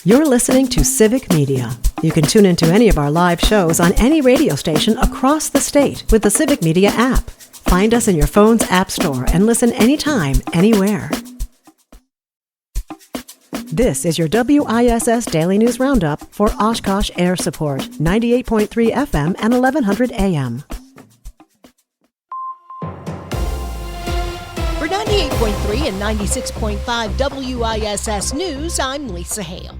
You're listening to Civic Media. You can tune into any of our live shows on any radio station across the state with the Civic Media app. Find us in your phone's app store and listen anytime, anywhere. This is your WISS Daily News Roundup for Oshkosh Air Support, 98.3 FM and 1100 AM. For 98.3 and 96.5 WISS News, I'm Lisa Hale.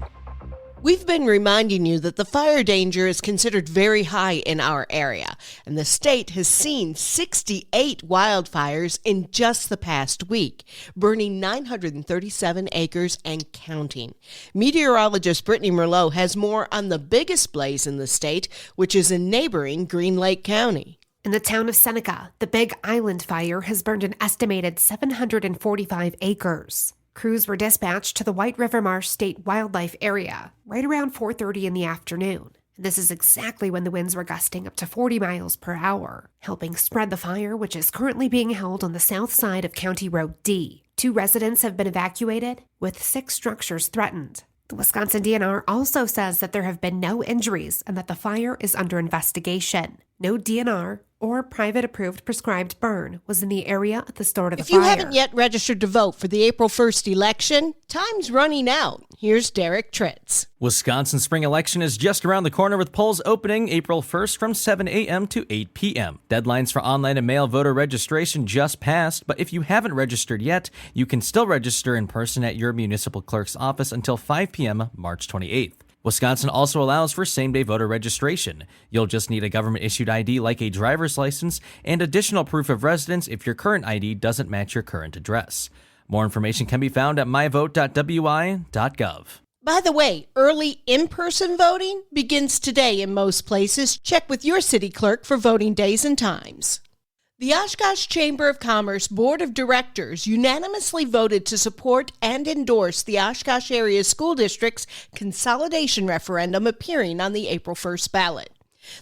We've been reminding you that the fire danger is considered very high in our area, and the state has seen 68 wildfires in just the past week, burning 937 acres and counting. Meteorologist Brittany Merlot has more on the biggest blaze in the state, which is in neighboring Green Lake County. In the town of Seneca, the Big Island Fire has burned an estimated 745 acres. Crews were dispatched to the White River Marsh State Wildlife Area right around 4:30 in the afternoon. This is exactly when the winds were gusting up to 40 miles per hour, helping spread the fire, which is currently being held on the south side of County Road D. 2 residents have been evacuated, with 6 structures threatened. The Wisconsin DNR also says that there have been no injuries and that the fire is under investigation. No DNR or private approved prescribed burn was in the area at the start of the fire. If you haven't yet registered to vote for the April 1st election, time's running out. Here's Derek Tritz. Wisconsin spring election is just around the corner with polls opening April 1st from 7 a.m. to 8 p.m. Deadlines for online and mail voter registration just passed, but if you haven't registered yet, you can still register in person at your municipal clerk's office until 5 p.m. March 28th. Wisconsin also allows for same-day voter registration. You'll just need a government-issued ID like a driver's license and additional proof of residence if your current ID doesn't match your current address. More information can be found at myvote.wi.gov. By the way, early in-person voting begins today in most places. Check with your city clerk for voting days and times. The Oshkosh Chamber of Commerce Board of Directors unanimously voted to support and endorse the Oshkosh Area School District's consolidation referendum appearing on the April 1st ballot.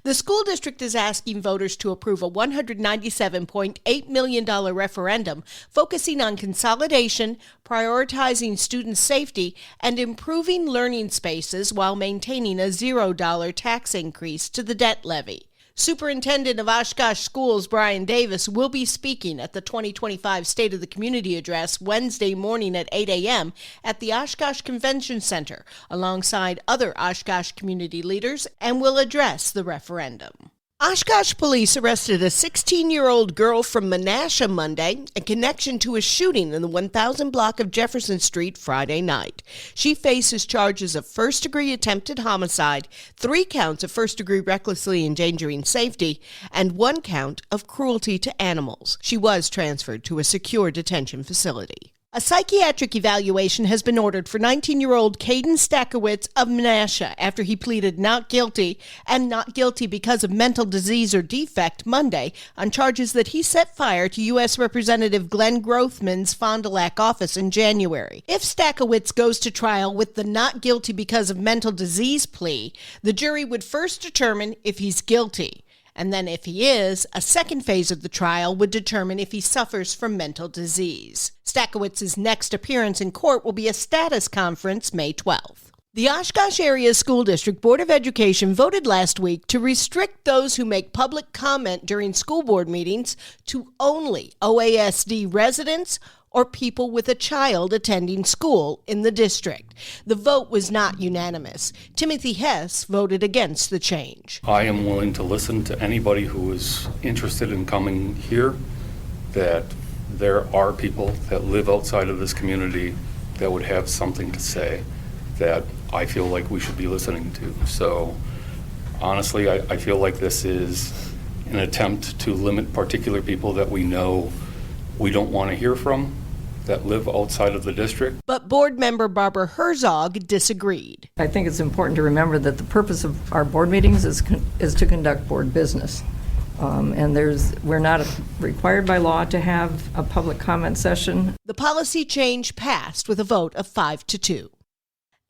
The school district is asking voters to approve a $197.8 million referendum focusing on consolidation, prioritizing student safety, and improving learning spaces while maintaining a $0 tax increase to the debt levy. Superintendent of Oshkosh Schools Brian Davis will be speaking at the 2025 State of the Community Address Wednesday morning at 8 a.m. at the Oshkosh Convention Center alongside other Oshkosh community leaders and will address the referendum. Oshkosh police arrested a 16-year-old girl from Menasha Monday in connection to a shooting in the 1000 block of Jefferson Street Friday night. She faces charges of first-degree attempted homicide, 3 counts of first-degree recklessly endangering safety, and 1 count of cruelty to animals. She was transferred to a secure detention facility. A psychiatric evaluation has been ordered for 19-year-old Caden Stakowitz of Menasha after he pleaded not guilty and not guilty because of mental disease or defect Monday on charges that he set fire to U.S. Representative Glenn Grothman's Fond du Lac office in January. If Stakowitz goes to trial with the not guilty because of mental disease plea, the jury would first determine if he's guilty. And then if he is, a second phase of the trial would determine if he suffers from mental disease. Stakowitz's next appearance in court will be a status conference May 12th. The Oshkosh Area School District Board of Education voted last week to restrict those who make public comment during school board meetings to only OASD residents or people with a child attending school in the district. The vote was not unanimous. Timothy Hess voted against the change. I am willing to listen to anybody who is interested in coming here, that there are people that live outside of this community that would have something to say that I feel like we should be listening to. So honestly, I feel like this is an attempt to limit particular people that we know we don't want to hear from, that live outside of the district. But board member Barbara Herzog disagreed. I think it's important to remember that the purpose of our board meetings is to conduct board business. And we're not required by law to have a public comment session. The policy change passed with a vote of 5-2.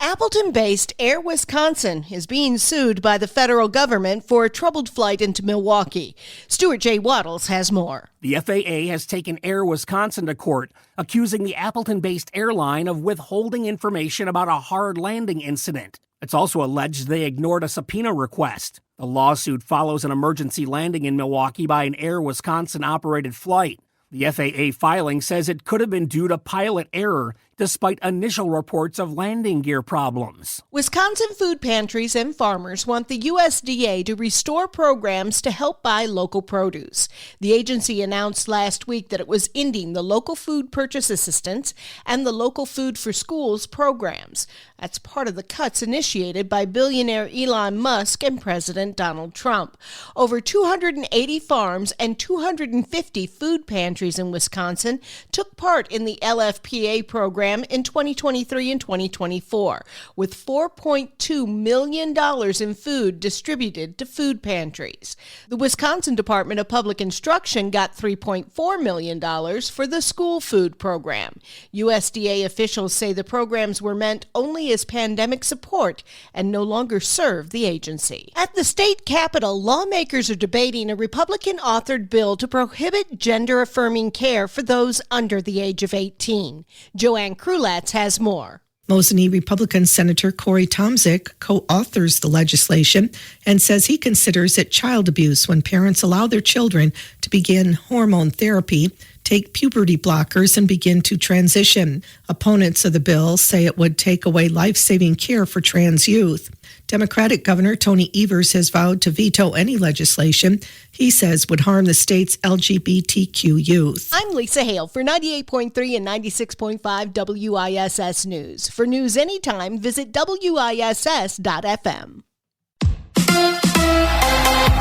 Appleton-based Air Wisconsin is being sued by the federal government for a troubled flight into Milwaukee. Stuart J. Waddles has more. The FAA has taken Air Wisconsin to court, accusing the Appleton-based airline of withholding information about a hard landing incident. It's also alleged they ignored a subpoena request. The lawsuit follows an emergency landing in Milwaukee by an Air Wisconsin-operated flight. The FAA filing says it could have been due to pilot error, despite initial reports of landing gear problems. Wisconsin food pantries and farmers want the USDA to restore programs to help buy local produce. The agency announced last week that it was ending the Local Food Purchase Assistance and the Local Food for Schools programs. That's part of the cuts initiated by billionaire Elon Musk and President Donald Trump. Over 280 farms and 250 food pantries in Wisconsin took part in the LFPA program in 2023 and 2024, with $4.2 million in food distributed to food pantries. The Wisconsin Department of Public Instruction got $3.4 million for the school food program. USDA officials say the programs were meant only as pandemic support and no longer serve the agency. At the state capitol, lawmakers are debating a Republican-authored bill to prohibit gender-affirming care for those under the age of 18. Joanne Krulatz has more. Mosinee Republican Senator Corey Tomczyk co-authors the legislation and says he considers it child abuse when parents allow their children to begin hormone therapy, take puberty blockers, and begin to transition. Opponents of the bill say it would take away life-saving care for trans youth. Democratic Governor Tony Evers has vowed to veto any legislation he says would harm the state's LGBTQ youth. I'm Lisa Hale for 98.3 and 96.5 WISS News. For news anytime, visit WISS.FM.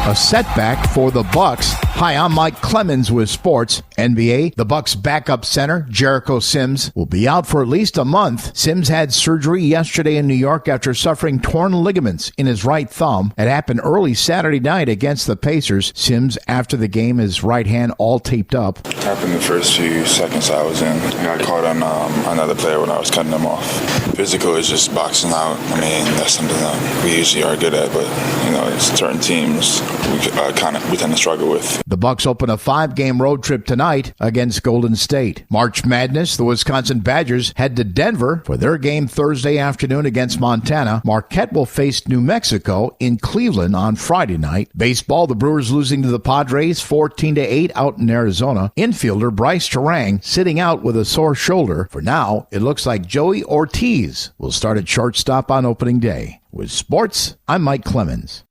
A setback for the Bucks. Hi, I'm Mike Clemens with sports. NBA, the Bucks backup center, Jericho Sims, will be out for at least a month. Sims had surgery yesterday in New York after suffering torn ligaments in his right thumb. It happened early Saturday night against the Pacers. Sims, after the game, his right hand all taped up. It happened the first few seconds I was in. I got caught on another player when I was cutting him off. Physical is just boxing out. I mean, that's something that we usually are good at, but, it's certain teams we tend to struggle with. The Bucks open a 5-game road trip tonight against Golden State. March Madness, the Wisconsin Badgers head to Denver for their game Thursday afternoon against Montana. Marquette will face New Mexico in Cleveland on Friday night. Baseball, the Brewers losing to the Padres 14-8 out in Arizona. Infielder Bryce Terang sitting out with a sore shoulder. For now, it looks like Joey Ortiz will start at shortstop on opening day. With sports, I'm Mike Clemens.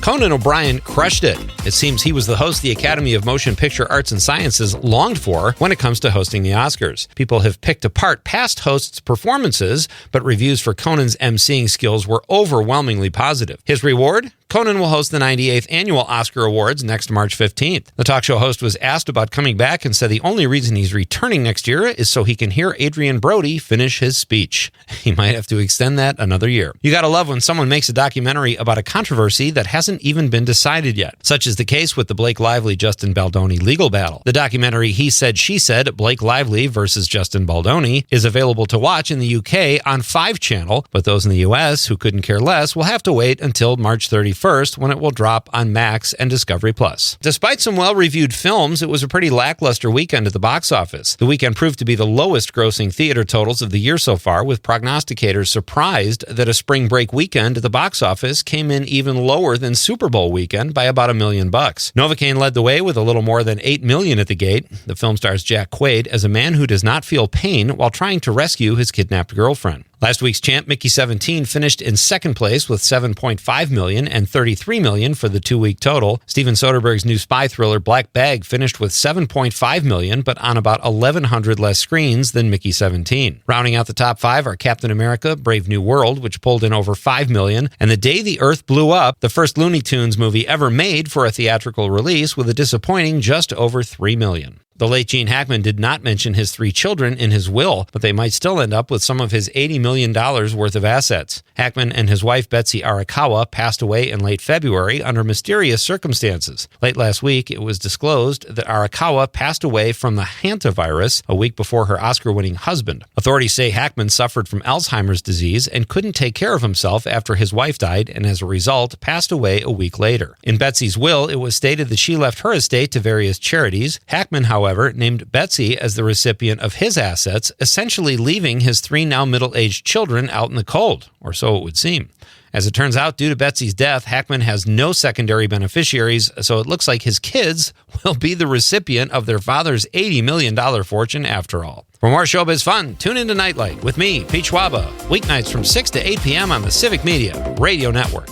Conan O'Brien crushed it. It seems he was the host the Academy of Motion Picture Arts and Sciences longed for when it comes to hosting the Oscars. People have picked apart past hosts' performances, but reviews for Conan's emceeing skills were overwhelmingly positive. His reward? Conan will host the 98th Annual Oscar Awards next March 15th. The talk show host was asked about coming back and said the only reason he's returning next year is so he can hear Adrian Brody finish his speech. He might have to extend that another year. You gotta love when someone makes a documentary about a controversy that hasn't even been decided yet. Such is the case with the Blake Lively-Justin Baldoni legal battle. The documentary He Said, She Said, Blake Lively versus Justin Baldoni is available to watch in the UK on 5 Channel, but those in the US who couldn't care less will have to wait until March 31st when it will drop on Max and Discovery+. Despite some well-reviewed films, it was a pretty lackluster weekend at the box office. The weekend proved to be the lowest-grossing theater totals of the year so far, with prognosticators surprised that a spring break weekend at the box office came in even lower than Super Bowl weekend by about $1 million. Novocaine led the way with a little more than $8 million at the gate. The film stars Jack Quaid as a man who does not feel pain while trying to rescue his kidnapped girlfriend. Last week's champ, Mickey 17, finished in second place with $7.5 million and $33 million for the 2-week total. Steven Soderbergh's new spy thriller, Black Bag, finished with $7.5 million, but on about 1,100 less screens than Mickey 17. Rounding out the top 5 are Captain America, Brave New World, which pulled in over $5 million, and The Day the Earth Blew Up, the first Looney Tunes movie ever made for a theatrical release, with a disappointing just over $3 million. The late Gene Hackman did not mention his 3 children in his will, but they might still end up with some of his $80 million worth of assets. Hackman and his wife Betsy Arakawa passed away in late February under mysterious circumstances. Late last week, it was disclosed that Arakawa passed away from the hantavirus a week before her Oscar-winning husband. Authorities say Hackman suffered from Alzheimer's disease and couldn't take care of himself after his wife died, and as a result, passed away a week later. In Betsy's will, it was stated that she left her estate to various charities. Hackman, however, named Betsy as the recipient of his assets, essentially leaving his 3 now middle-aged children out in the cold, or so it would seem. As it turns out, due to Betsy's death, Hackman has no secondary beneficiaries, so it looks like his kids will be the recipient of their father's $80 million fortune after all. For more showbiz fun, tune into Nightlight with me, Pete Schwaba, weeknights from 6 to 8 p.m. on the Civic Media Radio Network.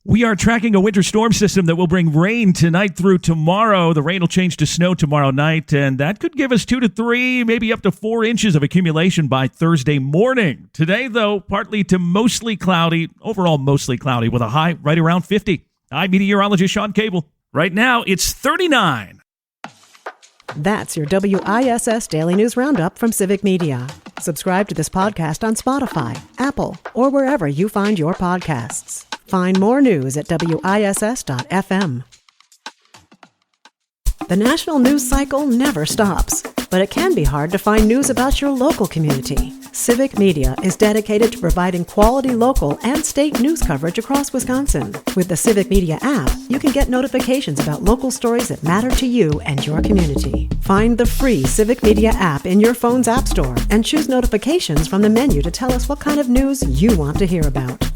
We are tracking a winter storm system that will bring rain tonight through tomorrow. The rain will change to snow tomorrow night, and that could give us 2 to 3, maybe up to 4 inches of accumulation by Thursday morning. Today, though, partly to mostly cloudy, overall mostly cloudy, with a high right around 50. I'm meteorologist Sean Cable. Right now, it's 39. That's your WISS Daily News Roundup from Civic Media. Subscribe to this podcast on Spotify, Apple, or wherever you find your podcasts. Find more news at WISS.FM. The national news cycle never stops, but it can be hard to find news about your local community. Civic Media is dedicated to providing quality local and state news coverage across Wisconsin. With the Civic Media app, you can get notifications about local stories that matter to you and your community. Find the free Civic Media app in your phone's app store and choose notifications from the menu to tell us what kind of news you want to hear about.